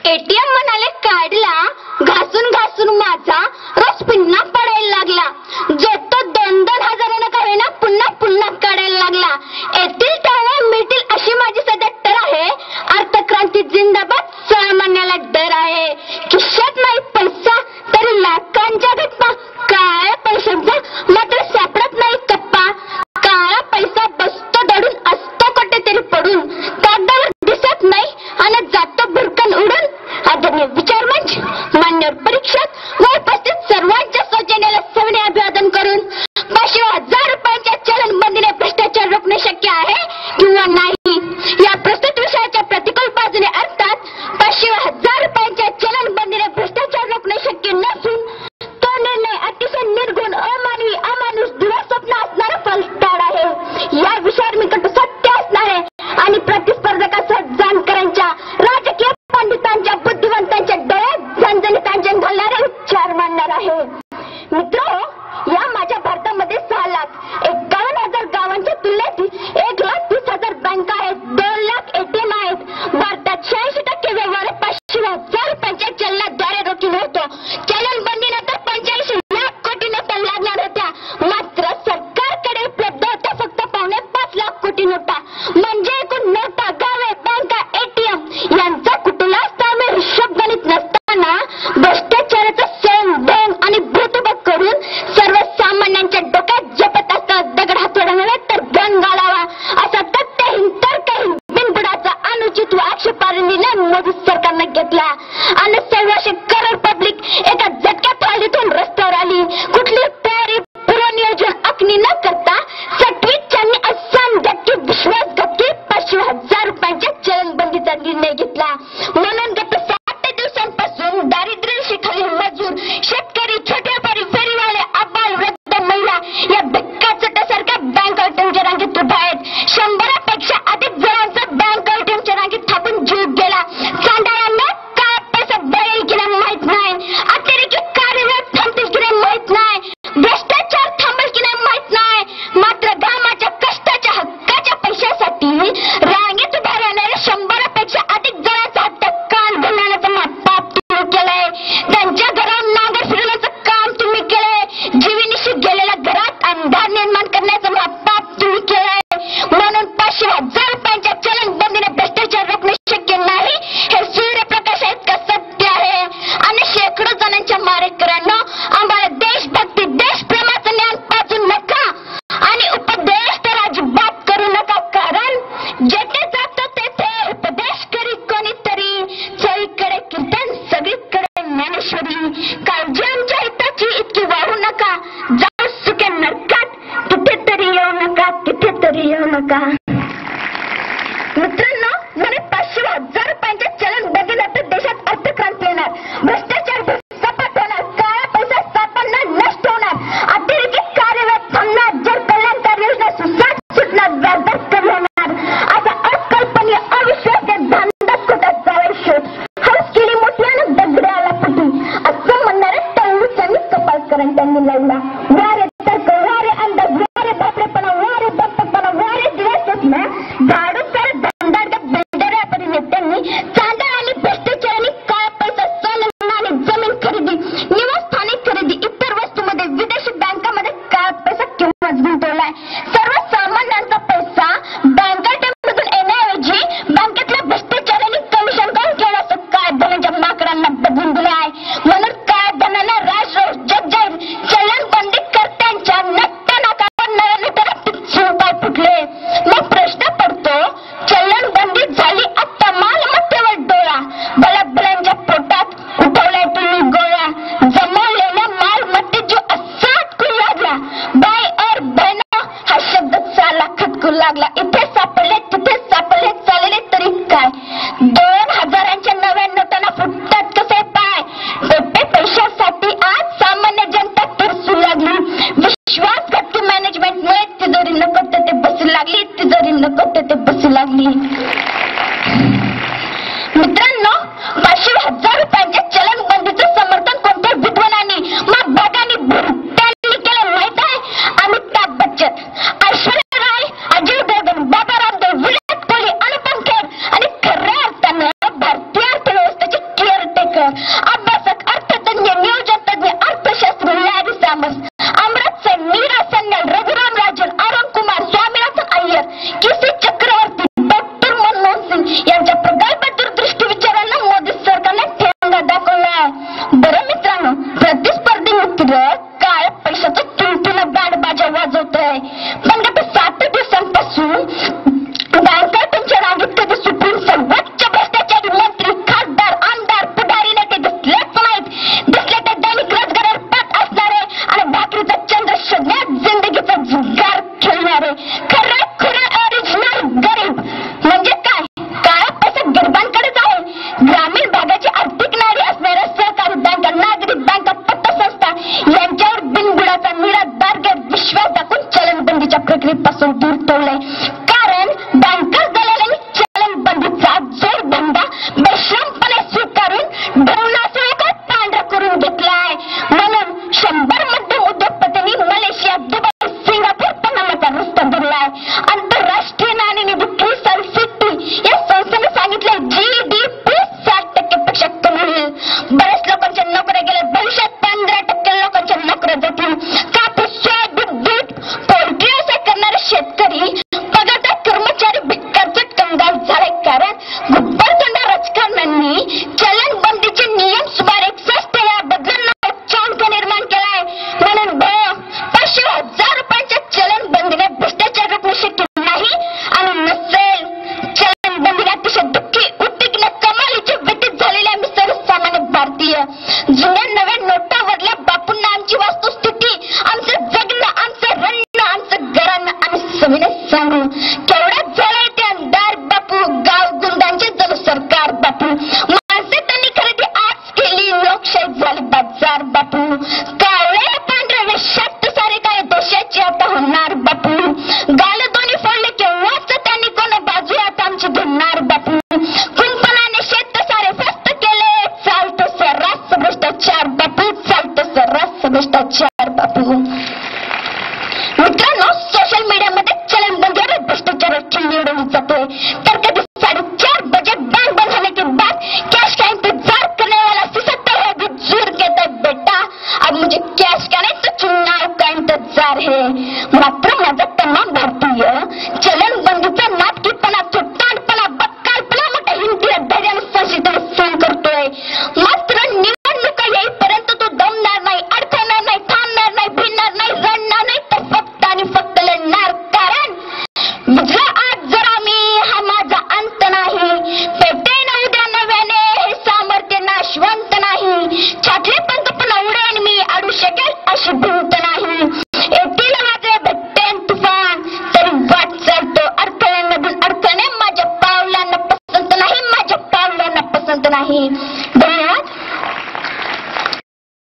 ATM म्हणाले काढला, घासून घासून माझा रोज पुन्हा पडायला लागला. जो तो 2-2 हजारानं का होईना पुन्हा पुन्हा काढायला लागला. येतील तेव्हा मिळतील अशी माझी सध्या टर आहे. अर्थक्रांती जिंदाबाद, सामान्याला डर आहे. खिशात नाही पैसा तरी लाखांच्या गप्पा, काळ्या पैशांचा मात्र सापडत नाही कप्पा. काळा पैसा बसतो दडून, असतो कुठेतरी पडून, कागदावर दिसत नाही आणि जातो भुरकन उडून. आदरणीय विचार मंच, मान्यवर परीक्षक व उपस्थित सर्वांच्या सौजन्याला सविनय अभिवादन करून 5,000 रुपयांच्या चलनबंदीने भ्रष्टाचार रोखणे शक्य आहे किंवा नाही या प्रस्तुत विषयाच्या प्रतिकूल बाजूने अर्थात 5,000 रुपयांच्या चलनबंदीने भ्रष्टाचार रोखणे शक्य नसून तो निर्णय अतिशय निर्गुण, अमानवी, अमानुष, दुरास्वप्न असणारा फलस्ताड आहे. या विषयावर मी कटू सत्य असणार आहे आणि प्रतिस्पर्धकांसह जाणकारांच्या, राजकीय पंडितांच्या, बुद्धिवंतांच्या डोळ्यात झणझणीत घालणारे उच्चार मांडणार आहे. मित्र, या माझ्या भारतामध्ये 6,51,000 गावांच्या तुलनेत 1,30,000 बँका आहेत, 2 लाख एटीएम आहेत. भारतात 86% व्यवहार 5,000 रुपयांच्या चलनाद्वारे रोखीला होतो. चलनबंदीनंतर 45 लाख कोटी नोटा लागणार होत्या, मात्र सरकारकडे उपलब्ध होत्या फक्त 5.5 लाख कोटी नोटा. म्हणजे एकूण नोटा, गावे, बँका, एटीएम यांचा कुठलाच ताळमेळ हिशोब गणित नसताना भ्रष्टाचाराचा सेम ढोंग आणि भूतबळ करून सर्वसामान्यांच्या डोक्यात जपत असतात दगड हातोडा नव्हे तर गण घालावा असा तथ्यहीन तर्कहीन बिनबुडाचा अनुचित व आक्षेपार्ह निर्णय मोदी सरकारने घेतला आणि 1,600 करोड पब्लिक एका झटक्यात हल्लीतून रस्त्यावर आली. कुठली तयारी, पूर्वनियोजन आखणी न करता सटवीच्यांनी असान धक्की, विश्वासघातकी 5,000 रुपयांच्या चलनबंदीचा निर्णय घेतला. म्हणून गत 7 दिवसांपासून दारिद्र्यरेषेखालील मजूर, शेतकरी, छोटे व्यापारी, फेरीवाले, आबाल, वृद्ध, महिला या भिक्काचोट्यासारख्या बँक एटीएमच्या रांगेत उभ्या आहेत. 100पेक्षा अधिक जणांचा बँक एटीएमच्या रांगेत थांबून जीव गेला. चांडाळ्यांना काय पैसा बळेल की नाही माहित नाही, अतिरेकी कार्यवाह थांबतील की नाही माहित नाही, भ्रष्टाचार थांबेल की नाही माहित नाही, मात्र घामाच्या कष्टाच्या हक्काच्या पैशासाठी रांगेत उभ्या राहणाऱ्या 100पेक्षा अधिक जणांचा हट्ट कान घालण्याचं पाप तुम्ही केलंय. त्यांच्या घरात नांगर फिरवण्याचं काम तुम्ही केलंय. जीवनिशी गेलेल्या घरात अंधार निर्माण करण्याचं पाप तुम्ही केलंय. म्हणून 5,000 रुपयांच्या चलनबंदीने भ्रष्टाचार रोखणे शक्य नाही हे सूर्यप्रकाश इतकं सत्य आहे. आणि शेकडो जणांच्या मारेकऱ्यांना आम्हाला देशभक्ती, देशप्रेमाचं ज्ञान पाजू नका आणि उपदेश तर अजिबात करू नका, कारण जेथे जातो तेथे उपदेश करी कोणीतरी. चोहीकडे कीर्तन, सगळीकडे ज्ञानेश्वरी. काळजी आमच्या हिताची इतकी वाहू नका, जाऊ सुके नरकात, तिथेतरी येऊ नका, तिथेतरी येऊ नका. मित्रांनो, म्हणे 5,000 रुपयांच्या चलनबंदीनंतर देशात अर्थक्रांती येणार, भ्रष्टाचार सपाट होणार, काळा पैसा सापडणार, नष्ट होणार, अतिरेकी कार्यवाह थांबणार, जर कल्याणकारी योजना सुसाट सुटणार, व्याजदर कमी होणार. असा अकल्पनीय, अविश्वास्य धांदस्फोटात जावे शोध. हौस केली मोठी आणि दगडे आला पटी असं म्हणणारे टळूच्यानी कपाळकरांनी लावला. वारे तर्क, वारे अंदाज, वारे बापरेपणा, वारे दप्पकपणा, वारे दिवसपणा, झाडू तर धंदाडक बिल्डर व्यापारी नेत्यांनी चांदा आणि भ्रष्टाचाराने काळा पैसा, सोनं आणि जमीन खरेदी, निवासस्थाने खरेदी, इतर वस्तूंमध्ये, विदेशी बँकांमध्ये काळा पैसा किंमत गुंतवलाय. सर्वसामान्यांचा पैसा बँक एटीएममधून येण्याऐवजी बँकेतल्या भ्रष्टाचाराने कमिशन करून घेण्याचं काय धनाच्या माकडांना बदलून दिले आहे. म्हणून काय धनाला राजरोष, जगजाहीर, चलनबंदी काळ पैशाचं तुंतुन बँड बाजा वाजवतोय. पण गत 7 दिवसांपासून बँकर त्यांच्या रांगेत कधी सुटून सर्वोच्च भ्रष्टाचारी मंत्री, खासदार, आमदार, पुढारी नेते दिसलेच नाहीत. दिसले ते दैनिक रोजगारावर पाठ असणारे आणि भाकरीचा चंद्र शोधण्यात जिंदगीचा जुगार खेळणारे खरे ओरिजिनल गरीब. म्हणजे काय? काळा पैसा गरिबांकडेच आहे. ग्रामीण भागाची आर्थिक नाडी असणाऱ्या सहकारी बँका, नागरिक बँका, पतसंस्था यांच्यावर बिनबुडाचा निराधार विश्वास दाखवून चलनबंदीच्या प्रक्रियेपासून दूर ठेवलंय. कारण बँकर दलालांनी चलनबंदीचा जोडधंदा बेशरमपणे स्वीकारून ढवळासह पांढरा करून घेतलाय. म्हणून 100 मध्यम उद्योगपतींनी मलेशिया, दुबई, सिंगापूर, पनामाचा रस्ता धरलाय. आंतरराष्ट्रीय नाणेनिधी क्रिसिटी या संस्थेने सांगितलंय GDP 60% पेक्षा कमी होईल. बऱ्याच लोकांच्या नोकऱ्या गेल्या. भविष्यात 15% लोकांच्या नोकऱ्या जातील. कापूस, सोयाबीन, दूध, पोल्ट्री व्यवसाय करणारे शेतकरी, पगारदार कर्मचारी भिक्कारचट कंगाल झाले. कारण गुब्बरतोंडा राजकारण्यांनी चलनबंदीचे नियम सुमारे 61 वेळा बदलून चांक निर्माण केलाय. म्हणून 500,000 रुपयांच्या चलनबंदीने भ्रष्टाचार रोखणे शक्य नाही आणि नसेल. चलनबंदीने अतिशय दुःखी, उद्विग्न, कमालीचे व्यतीत झालेले आम्ही सर्वसामान्य भारतीय. जुन्या नव्या नोटावरल्या बापूंना आमची वस्तुस्थिती, आमचं जगणं, आमचं रणं, आमचं घराणं आम्ही सविने सांगू. केवढ्यात झालंय ते आमदार बापू, गाव गुंडांचे जणू सरकार बापू. माणसे त्यांनी खरेदी आज केली, लोकशाही झाली बाजार बापू. कावळे पांढऱ्या वेशात सारे काय देशाची आता होणार बापू. गाल दोन्ही फोडले केव्हाच त्यांनी कोण बाजू आता आमची धरणार बापू. कुंपणाने शेत सारे फस्त केले, चालतो सर्रास भ्रष्टाचार बापू, चालतो सर्रास भ्रष्टाचार बापू. मित्रांनो, सोशल मीडियामध्ये चलनबंदीवर भ्रष्टाचाराची निवडली जाते. तर कधी 4.5 बजे बैंक बंद होने के बाद कैश का इंतजार करने वाला सिसकता है, जोर कहता है बेटा अब मुझे कैश का नहीं तो चुनाव का इंतजार है.